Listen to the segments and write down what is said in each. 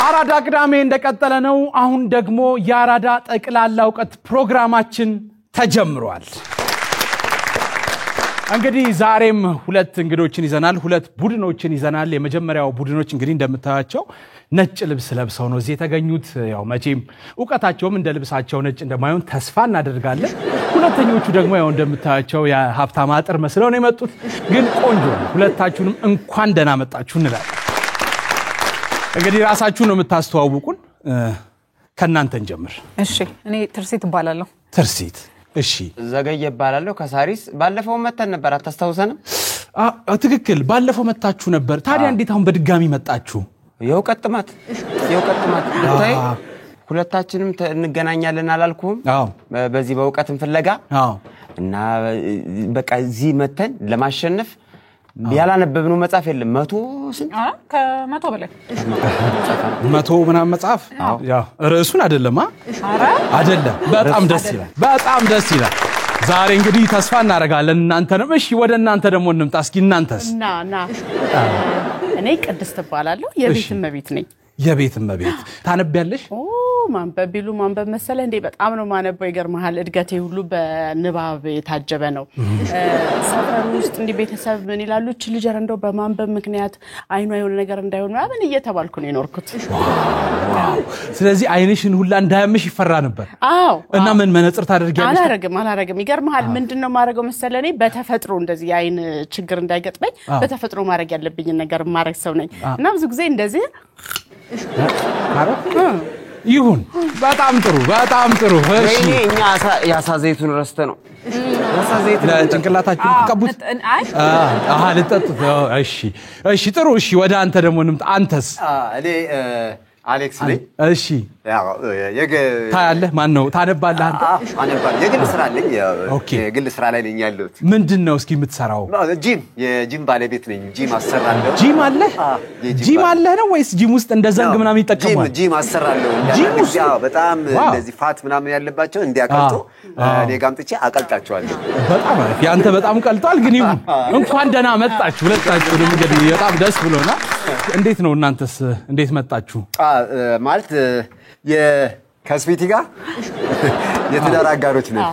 አራዳ ቅዳሜ እንደቀጠለ ነው አሁን ደግሞ ያራዳ ጠቅላላ ዕውቀት ፕሮግራማችን ተጀምሯል እንግዲህ ዛሬም ሁለት እንግዶችን ይዘናል ሁለት ቡድኖችን ይዘናል የመጀመሪያው ቡድኖች እንግዲህ እንደምታያቸው ነጭ ልብስ ለብሰው ነው እዚህ የተገኙት ያው መቼም ዕውቀታቸውም እንደ ልብሳቸው ነጭ እንደማይሆን ተስፋ እናደርጋለን ሁለተኞቹ ደግሞ ያው እንደምታያቸው የሀብታም አጥር መስለው ነው የመጡት ግን ቆንጆ ሁለታችሁንም እንኳን ደህና መጣችሁ እንላለን እንግዲህ ራሳችሁን ነው የምታስተዋውቁን ከናንተ እንጀምር እሺ እኔ ትርሲት እባላለሁ ትርሲት እሺ ዘገየ ይባላልው ከሳሪስ ባለፈው መተን ነበር አታስተውሰንም ትክክል ባለፈው መጣችሁ ነበር ታዲያ እንዴት አሁን በድጋሚ መጣችሁ የውቀጥማት ታይ ሁለታችንም እንገናኛለን አላልኩም በዚህ በውቀትን ፍለጋ እና በቃ እዚህ መተን ለማሸነፍ ያላነበብነው መጽሐፍ የለም 100 ስንት ከ100 በላይ 100 ምናምን መጽሐፍ ያ ርዕሱን አይደለም አይደለም በጣም ደስ ይላል ዛሬ እንግዲህ ተስፋ እናረጋለን እናንተንም እሺ ወደ እናንተ ደግሞ እንምጣ እስኪ እናንተስ ና እኔ ቅድስት እባላለሁ የቤት እመቤት ነኝ የቤት እመቤት ታነብያለሽ ማንበብ ቢሉ ማንበብ መሰለ እንዴ በጣም ነው ማነበው ይገርማል እድገቴ ሁሉ በንባብ የታጀበ ነው ሰፈር ውስጥ እንዲ ቤተሰብ ምን ይላሉ እቺ ልጅ እንደው በማንበብ ምክንያት አይኗ የሆነ ነገር እንዳይሆን ማለት እየተባልኩ ነው የኖርኩት ስለዚህ አይንሽን ሁላ እንዳያምሽ ይፈራ ነበር እና ምን መነጽር ታደርጊያለሽ አላረግም ይገርማል ምንድነው ማረገው መሰለ እኔ በተፈጥሮ እንደዚህ አይን ችግር እንዳይገጥመኝ በተፈጥሮ ማረግ ያለብኝ ነገር ማረግ ሰው ነኝ እና ብዙ ጊዜ እንደዚህ ይሁን በጣም ጥሩ እሺ እኛ ያሳዘይቱን ረስተ ነው ያሳዘይት ለጭንቅላታችሁ ተቀቡት ልጠጡት እሺ ጥሩ እሺ ወደ አንተ ደግሞ እንምጣ አንተስ እኔ አሌክስ ነኝ እሺ ያው ታያለህ ማን ነው ታነባለህ አንተ አነባለሁ የግል ስራ አለኝ የግል ስራ ላይ ነኝ ያለሁት ምንድነው እስኪ የምትሰራው የጂም ባለቤት ነኝ ጂም አሰራለሁ ጂም አለ ነው ወይስ ጂም ውስጥ እንደ ዘንግ ምናምን ይጠቀማል ጂም አሰራለሁ ያው በጣም እንደዚህ ፋት ምናምን ያለባቸው እንዲያቀልጡ እኔ ጋምጥቼ አቀልጣቸዋለሁ በጣም አሪፍ ያንተ በጣም ቀልጧል ግን ይሁን እንኳን ደህና መጣችሁ ሁለታችሁንም እንግዲህ በጣም ደስ ብሎናል እንዴት ነው እናንተስ እንዴት መጣችሁ ማለት የካስፒቲ ጋር የትዳር አጋሮች ነን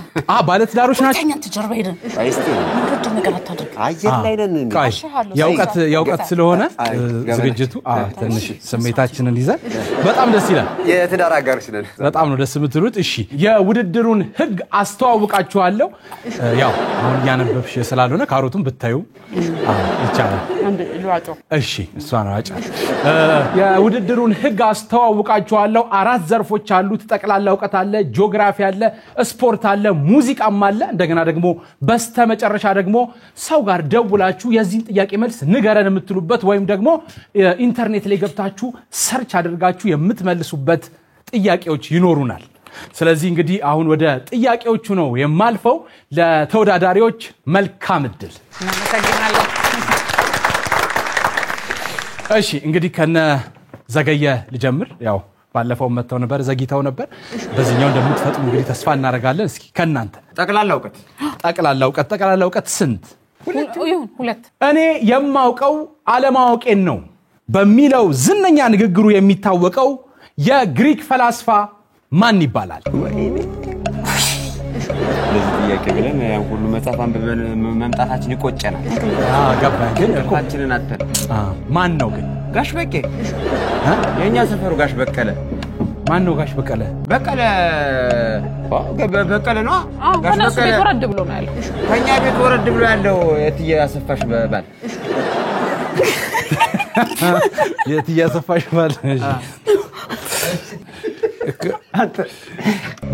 ባለ ትዳሮች ናቸው ተኛ ተጀርባ ሄደን አይስቲ ምንድነው ነገር አታድርግ አየር ላይ ነን ያውቀት ስለሆነ ዝግጅቱ ትንሽ ስሜታችንን ይዘን በጣም ደስ ይላል የትዳር አጋሮች ነን በጣም ነው ደስ የምትሉት እሺ የውድድሩን ህግ አስተዋውቃችኋለሁ ያው አሁን ያነበብሽ ስላልሆነ ካሮቱን ብታዩ ይቻላል እሺ እሷን አጫ የውድድሩን ህግ አስተዋውቃችኋለሁ አራት ዘርፎች አሉት ጠቅላላ ዕውቀት አለ ጂኦግራፊ አለ ስፖርት አለ ሙዚቃም አለ እንደገና ደግሞ በስተመጨረሻ ደግሞ ሰው ጋር ደውላችሁ የዚህን ጥያቄ መልስ ንገረን የምትሉበት ወይም ደግሞ ኢንተርኔት ላይ ገብታችሁ ሰርች አድርጋችሁ የምትመልሱበት ጥያቄዎች ይኖሩናል ስለዚህ እንግዲህ አሁን ወደ ጥያቄዎቹ ነው የማልፈው ለተወዳዳሪዎች መልካም እድል እናመሰግናለን እሺ እንግዲህ ከነ ዘገየ ልጀምር ያው ባለፈው መተው ነበር ዘግይተው ነበር በዚህኛው እንደምትፈጥሩ እንግዲህ ተስፋ እናረጋለን እስኪ ከናንተ ጠቅላላ ዕውቀት ስንት ሁለት እኔ የማውቀው አለማወቄን ነው በሚለው ዝነኛ ንግግሩ የሚታወቀው የግሪክ ፈላስፋ ማን ይባላል ለዚህ ጥያቄ ብለን ያን ሁሉ መጽሐፍ አንብበን መምጣታችን ይቆጨናል ገባኝ ግን እኮአችንን አጥተን ማን ነው ግን ጋሽ በቄ የኛ ሰፈሩ ጋሽ በቀለ ማን ነው ጋሽ በቀለ በቀለ ነው ጋሽ በቀለ ወረድ ብሎ ነው ያለው ከኛ ቤት ወረድ ብሎ ያለው የትያ አሰፋሽ ባል የትያ አሰፋሽ ባል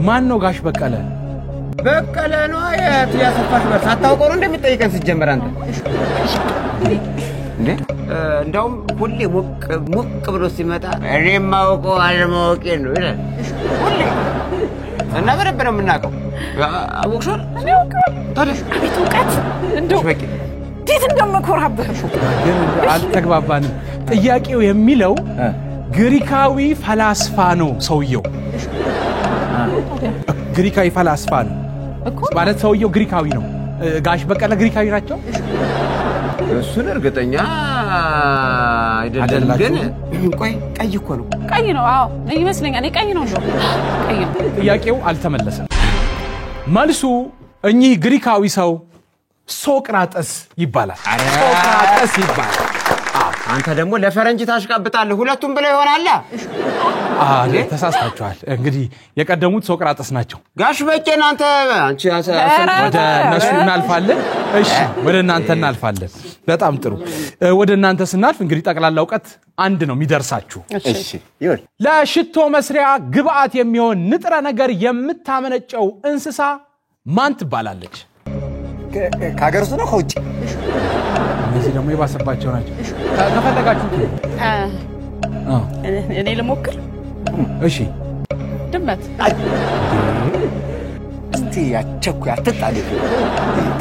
ማን ነው ጋሽ በቀለ ነው የትያ አሰፋሽ ባል ሳታውቀው ነው እንደምትጠይቀን ሲጀመር አንተ እንደውም ሁሌ ሞቅ ብሎ ሲመጣ እኔም ማውቀው አለማወቄ ነው ይላል ሁሌ እና በደንብ ነው የምናውቀው አውቀሻል እኔ አውቀዋለሁ ታዲያ አቤት ዕውቀት እንደው እንዴት እንደምኮራብህ ግን አልተግባባንም ጥያቄው የሚለው ግሪካዊ ፈላስፋ ነው ሰውየው ግሪካዊ ፈላስፋ ነው ማለት ሰውየው ግሪካዊ ነው ጋሽ በቀለ ግሪካዊ ናቸው እሱን እርግጠኛ አይደለም ግን ቆይ ቀይ እኮ ነው ቀይ ነው አዎ ይመስለኛል ቀይ ነው እንደው ቀይ ነው ጥያቄው አልተመለሰም መልሱ እኚህ ግሪካዊ ሰው ሶቅራጠስ ይባላል ሶቅራጠስ ይባላል አንተ ደግሞ ለፈረንጅ ታሽቃብጣለህ ሁለቱም ብለው ይሆናል ተሳስታችኋል እንግዲህ የቀደሙት ሶቅራጠስ ናቸው ጋሽ በቄን አንተ ወደ እነሱ እናልፋለን እሺ ወደ እናንተ እናልፋለን በጣም ጥሩ ወደ እናንተ ስናልፍ እንግዲህ ጠቅላላ ዕውቀት አንድ ነው የሚደርሳችሁ እሺ ይሁን ለሽቶ መስሪያ ግብአት የሚሆን ንጥረ ነገር የምታመነጨው እንስሳ ማን ትባላለች ካገርሱ ነው ከውጭ እዚህ ደግሞ የባሰባቸው ናቸው ከፈለጋችሁ እኔ ልሞክር እሺ ድመት እስቲ ያቸኩ ያተጣልኝ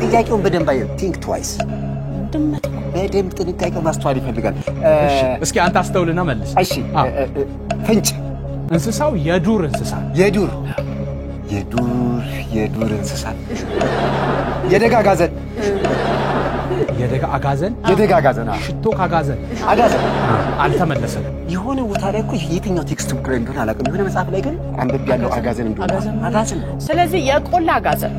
ጥያቄውን በደንብ አየው ቲንክ ትዋይስ ድመት በደንብ ጥንቃቄ ማስተዋል ይፈልጋል እስኪ አንተ አስተውልና መልስ እሺ ፍንጭ እንስሳው የዱር እንስሳ የዱር እንስሳ የደጋ አጋዘን የደጋ አጋዘን ሽቶ ካጋዘን አልተመለሰም የሆነ ቦታ ላይ እኮ የትኛው ቴክስት ቡክ ላይ እንደሆነ አላውቅም የሆነ መጽሐፍ ላይ ግን አንብቤ ያለው አጋዘን እንደሆነ አጋዘን ስለዚህ የቆላ አጋዘን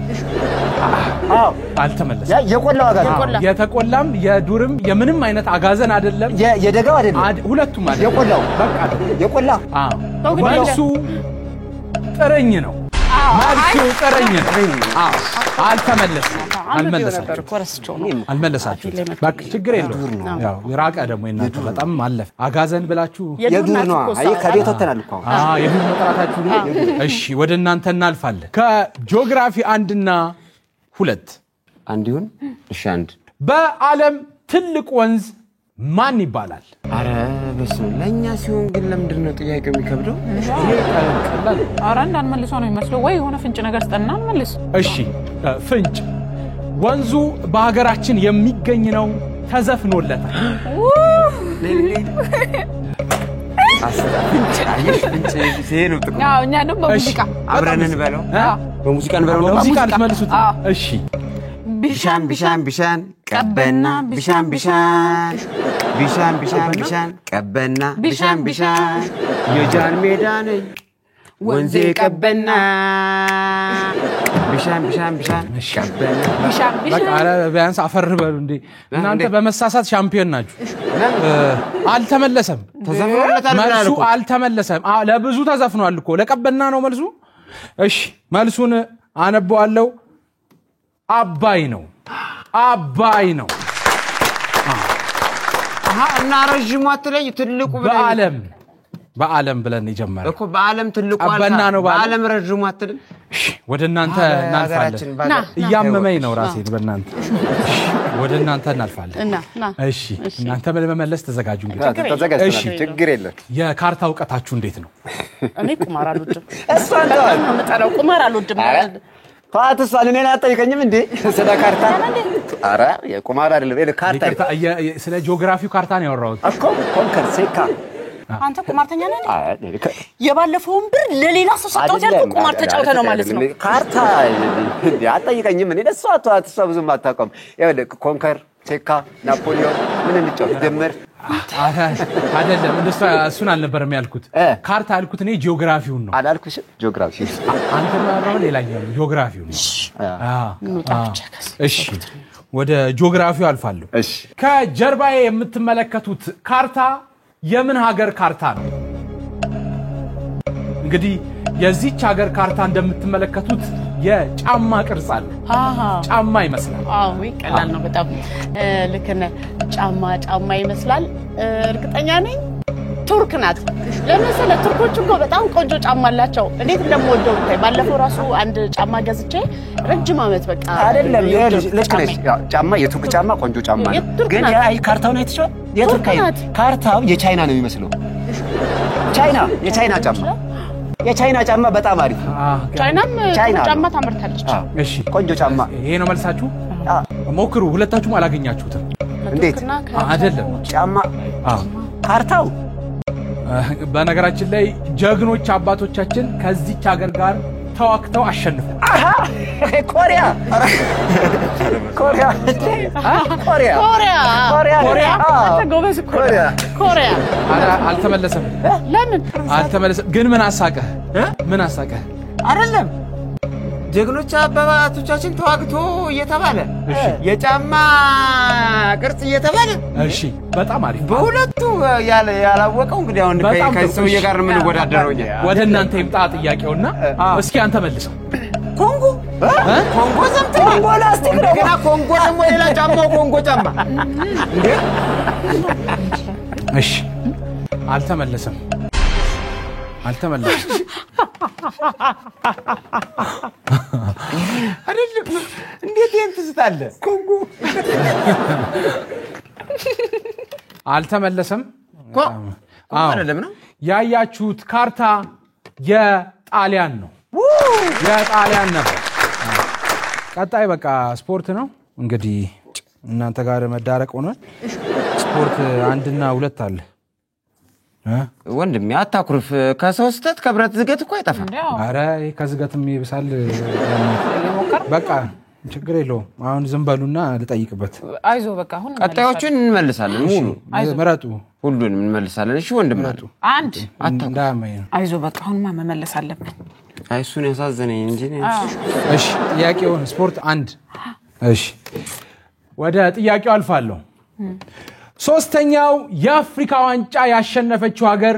አልተመለሰም የቆላው አጋዘን የተቆላም የዱርም የምንም አይነት አጋዘን አይደለም የደጋው አይደለም ሁለቱም አይደለም የቆላው በቃ የቆላው መልሱ ጥረኝ ነው ማርቹ ጥረኝ ነው አልመለሳችሁ በቃ ችግር የለውም ያው ይራቃ ደግሞ እናንተ በጣም ማለፍ አጋዘን ብላችሁ የዱር ነው አይ ከቤት ወተናል እኮ የዱር መጥራታችሁ እሺ ወደ እናንተ እናልፋለን ከጂኦግራፊ 1 እና 2 አንድ ይሁን እሺ አንድ በዓለም ትልቅ ወንዝ ማን ይባላል አረ በስመ ለኛ ሲሆን ግን ለምንድን ነው ጥያቄው የሚከብደው ይሄ ቀላል አረ እንዳንመልሰው ነው የሚመስለው ወይ የሆነ ፍንጭ ነገር ስጠና መልስ እሺ ፍንጭ ወንዙ በሀገራችን የሚገኝ ነው ተዘፍኖለታል ፍንጭ ሲሄኑ ጥቁ ያው እኛ ደግሞ በሙዚቃ አብረን እንበለው በሙዚቃ እንበለው በሙዚቃ ልትመልሱት እሺ ቢሻን ቀበና ቢሻን ቀበና ቢሻን የጃን ሜዳ ነኝ ወንዜ ቀበና ቢሻን ቀበና በቃ ቢያንስ አፈር በሉ እንዴ እናንተ በመሳሳት ሻምፒዮን ናችሁ አልተመለሰም መልሱ አልተመለሰም ለብዙ ተዘፍኗል እኮ ለቀበና ነው መልሱ እሺ መልሱን አነበዋለሁ አባይ ነው እና ረጅሙ አትለይ ትልቁ በዓለም ብለን ይጀምራል እኮ በዓለም ትልቁ አባና ነው በዓለም ረጅሙ አትልም እሺ ወደ እናንተ እናልፋለን ያመመኝ ነው ራሴ በእናንተ ወደ እናንተ እናልፋለን እሺ እናንተ በመመለስ ተዘጋጁ እንግዲህ እሺ ችግር የለም የካርታ ዕውቀታችሁ እንዴት ነው እኔ ቁማር አልወድም እሷን ነው የምጠላው ቁማር አልወድም ፋትስ እኔን አትጠይቀኝም እንዴ ስለ ካርታ አረ የቁማር አይደለም ካርታ ስለ ጂኦግራፊው ካርታ ነው ያወራሁት እኮ ኮንከር ሴካ አንተ ቁማርተኛ ነህ የባለፈውን ብር ለሌላ ሰው ሰጣው ያልኩ ቁማር ተጫውተ ነው ማለት ነው ካርታ አትጠይቀኝም እኔ ደስ አትዋትስ ብዙ ማታቆም ይኸውልህ ኮንከር ሴካ ናፖሊዮን ምን እንጫወት ደምር አይደለም እንደሱ እሱን አልነበረም ያልኩት ካርታ ያልኩት እኔ ጂኦግራፊውን ነው አላልኩሽ ጂኦግራፊ አንተ ማራው ሌላኛው ጂኦግራፊው ነው እሺ ወደ ጂኦግራፊው አልፋለሁ እሺ ከጀርባዬ የምትመለከቱት ካርታ የምን ሀገር ካርታ ነው እንግዲህ የዚህች ሀገር ካርታ እንደምትመለከቱት የጫማ ቅርጽ አለ ጫማ ይመስላል ቀላል ነው በጣም ልክነ ጫማ ይመስላል እርግጠኛ ነኝ ቱርክ ናት ለምሳሌ ቱርኮች እኮ በጣም ቆንጆ ጫማ አላቸው እንዴት እንደምወደው ባለፈው ራሱ አንድ ጫማ ገዝቼ ረጅም አመት በቃ አይደለም ልክ ነሽ ጫማ የቱርክ ጫማ ቆንጆ ጫማ ነው ግን ያይ ካርታው ነው የተሻለ የቱርክ ካርታው የቻይና ነው የሚመስለው የቻይና ጫማ በጣም አሪፍ ቻይናም ጫማ ታመርታለች እሺ ቆንጆ ጫማ ይሄ ነው መልሳችሁ ሞክሩ ሁለታችሁም አላገኛችሁትም እንዴት አይደለም ጫማ ካርታው በነገራችን ላይ ጀግኖች አባቶቻችን ከዚች ሀገር ጋር ተዋክተው አሸንፈው ኮሪያ ኮሪያ ኮሪያ ኮሪያ አንተ ጎበዝ እኮ ኮሪያ አልተመለሰም ለምን አልተመለሰም ግን ምን አሳቀህ አይደለም ጀግኖች አባቶቻችን ተዋግቶ እየተባለ የጫማ ቅርጽ እየተባለ እሺ በጣም አሪፍ በሁለቱ ያላወቀው እንግዲህ አሁን ከሰውዬ ጋር ምን ወዳደረው ወደ እናንተ ይምጣ ጥያቄውና እስኪ አንተ መልሰው ኮንጎ ዘምቶ ኮንጎ ላስቲክ ነው ገና ኮንጎ ደግሞ ሌላ ጫማው ኮንጎ ጫማ እንዴ እሺ አልተመለሰም አይደለም እንዴት እንትስታለ ኮንጎ አልተመለሰም አይደለም ነው ያያችሁት ካርታ የጣሊያን ነው የጣሊያን ነበር ቀጣይ በቃ ስፖርት ነው እንግዲህ እናንተ ጋር መዳረቅ ሆኗል ስፖርት 1 እና 2 አለ ወንድም ያታኩርፍ ከሶስተት ከብረት ዝገት እኮ አይጠፋም አረ ከዝገትም ይብሳል በቃ ችግር የለውም አሁን ዝም በሉና ልጠይቅበት አይዞ በቃ አሁን ቀጣዮቹን እንመልሳለን ሙሉ ምረጡ ሁሉንም እንመልሳለን እሺ ወንድም አንድ እንዳማኝ አይዞ በቃ አሁንማ መመለስ አለብን አይሱን ያሳዘነኝ እንጂ እሺ ጥያቄውን ስፖርት 1 እሺ ወደ ጥያቄው አልፋለሁ ሶስተኛው የአፍሪካ ዋንጫ ያሸነፈችው ሀገር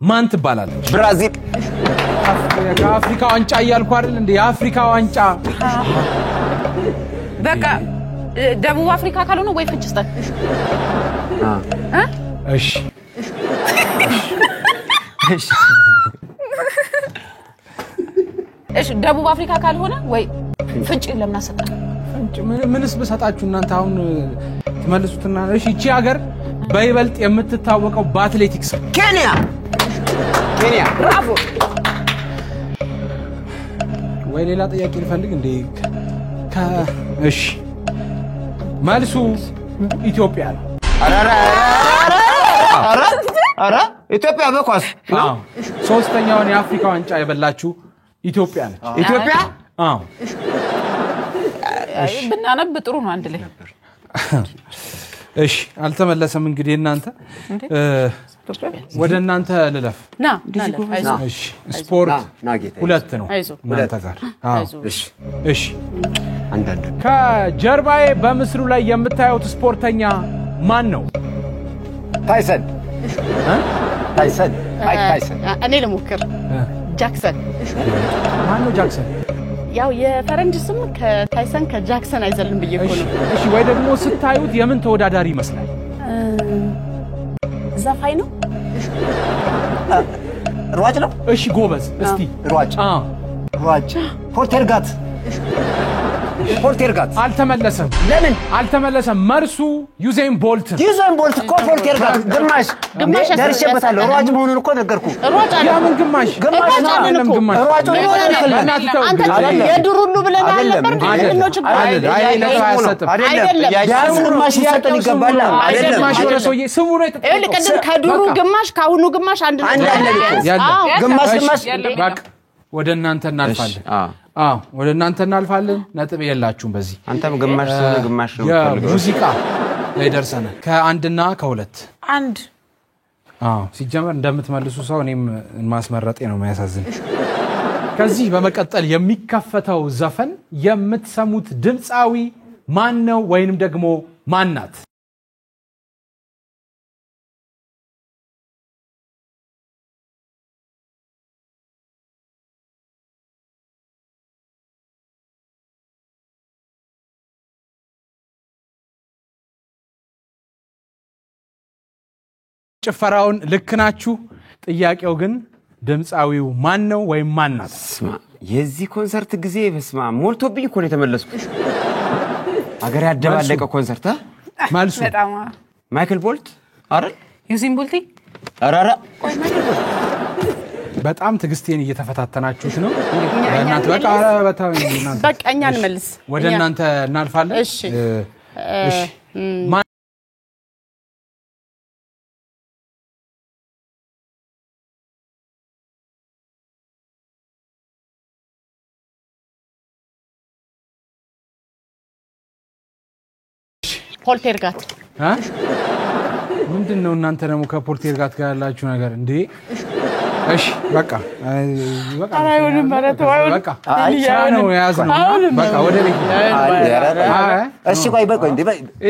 ማን ትባላለች ብራዚል የአፍሪካ ዋንጫ እያልኩ አይደል እንዴ የአፍሪካ ዋንጫ በቃ ደቡብ አፍሪካ ካልሆነ ወይ ፍንጭስታን እሺ እሺ ደቡብ አፍሪካ ካልሆነ ወይ ፍንጭ ለምን አሰጣ ምንስ በሰጣችሁ እናንተ አሁን ተመልሱትና እሺ እቺ ሀገር በይበልጥ የምትታወቀው በአትሌቲክስ ኬንያ ብራቮ ወይ ሌላ ጥያቄ ልፈልግ እንዴ እሺ መልሱ ኢትዮጵያ ነው አራ ኢትዮጵያ በኳስ ሶስተኛውን የአፍሪካ ዋንጫ የበላችሁ ኢትዮጵያ ነች ኢትዮጵያ ብናነብ ጥሩ ነው አንድ ላይ እሺ አልተመለሰም እንግዲህ እናንተ ወደ እናንተ ልለፍ ና እሺ ስፖርት 2 ነው እናንተ ጋር እሺ አንዳንድ ከጀርባዬ በምስሉ ላይ የምታዩት ስፖርተኛ ማን ነው ታይሰን እኔ ልሞክር ጃክሰን ማን ነው ጃክሰን ያው የፈረንጅ ስም ከታይሰን ከጃክሰን አይዘልም ብዬ እኮ ነው እሺ ወይ ደግሞ ስታዩት የምን ተወዳዳሪ ይመስላል ዘፋኝ ነው ሯጭ ነው እሺ ጎበዝ እስቲ ሯጭ ፖርቴርጋት አልተመለሰም ለምን አልተመለሰም መርሱ ዩዜን ቦልት እኮ ፖርቴርጋት ግማሽ ደርሼበታለሁ ሯጭ መሆኑን እኮ ነገርኩ ሯጭ ያምን ግማሽ አይደለም ግማሽ ሯጭ አንተ የዱር ሁሉ ብለን አልነበር ምንድነው ችግር አይደለም ግማሽ ይሰጠን ይገባል አይደለም ማሽወረ ሰውዬ ስሙ ነው ቅድም ከዱሩ ግማሽ ካሁኑ ግማሽ አንድ ግማሽ በቃ ወደ እናንተ እናልፋለን ነጥብ የላችሁም በዚህ አንተም ግማሽ ሰው ግማሽ ነው ሙዚቃ ላይ ደርሰናል ከ1 እና ከ2 አንድ ሲጀመር እንደምትመልሱ ሰው እኔም ማስመረጤ ነው የሚያሳዝን ከዚህ በመቀጠል የሚከፈተው ዘፈን የምትሰሙት ድምጻዊ ማን ነው ወይንም ደግሞ ማን ናት ጭፈራውን ልክ ናችሁ ጥያቄው ግን ድምጻዊው ማን ነው ወይም ማን ናት የዚህ ኮንሰርት ጊዜ በስማ ሞልቶብኝ እኮ ነው የተመለስኩት አገር ያደባለቀ ኮንሰርት መልሱ በጣም ማይክል ቦልት አይደል ዩዚን ቦልት አራራ በጣም ትግስቴን እየተፈታተናችሁት ነው እናንተ በቃ እኛ እንመልስ ወደ እናንተ እናልፋለን እሺ ፖልቴርጋት ምንድነው እናንተ ደግሞ ከፖልቴርጋት ጋር ያላችሁ ነገር እንዴ? እሺ በቃ አይሆንም ማለት በቃ ነው ያዝነው። በቃ ወደ ቤት እሺ ቆይ በቆይ እንዴ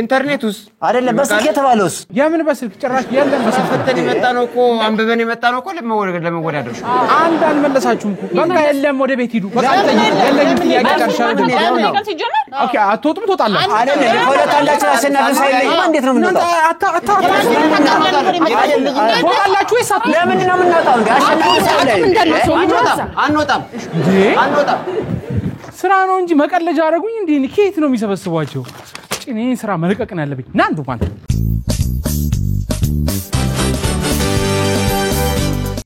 ኢንተርኔቱስ አይደለም በስልክ የተባለውስ የምን በስልክ ጭራሽ የለም። በስልክ ፈተን የመጣ ነው እኮ አንብበን የመጣ ነው እኮ ለመወዳደር አንድ አልመለሳችሁም እኮ በቃ የለም ወደ ቤት ሂዱ። በቃ የለም ጥያቄ ጨርሻለሁ። ኦኬ አትወጡም ትወጣላችሁ አይደለም ሁለት አንዳችሁ አሸናፊ ሳይለኝ እንዴት ነው የምንወጣው? ትወጣላችሁ ወይስ ለምን ነው የምንወጣው እንዴ? አንወጣም ስራ ነው እንጂ መቀለጃ አደረጉኝ እንዴ? ከየት ነው የሚሰበስቧቸው? እኔ ስራ መልቀቅ ነው ያለብኝ። ና አንዱ ማንተ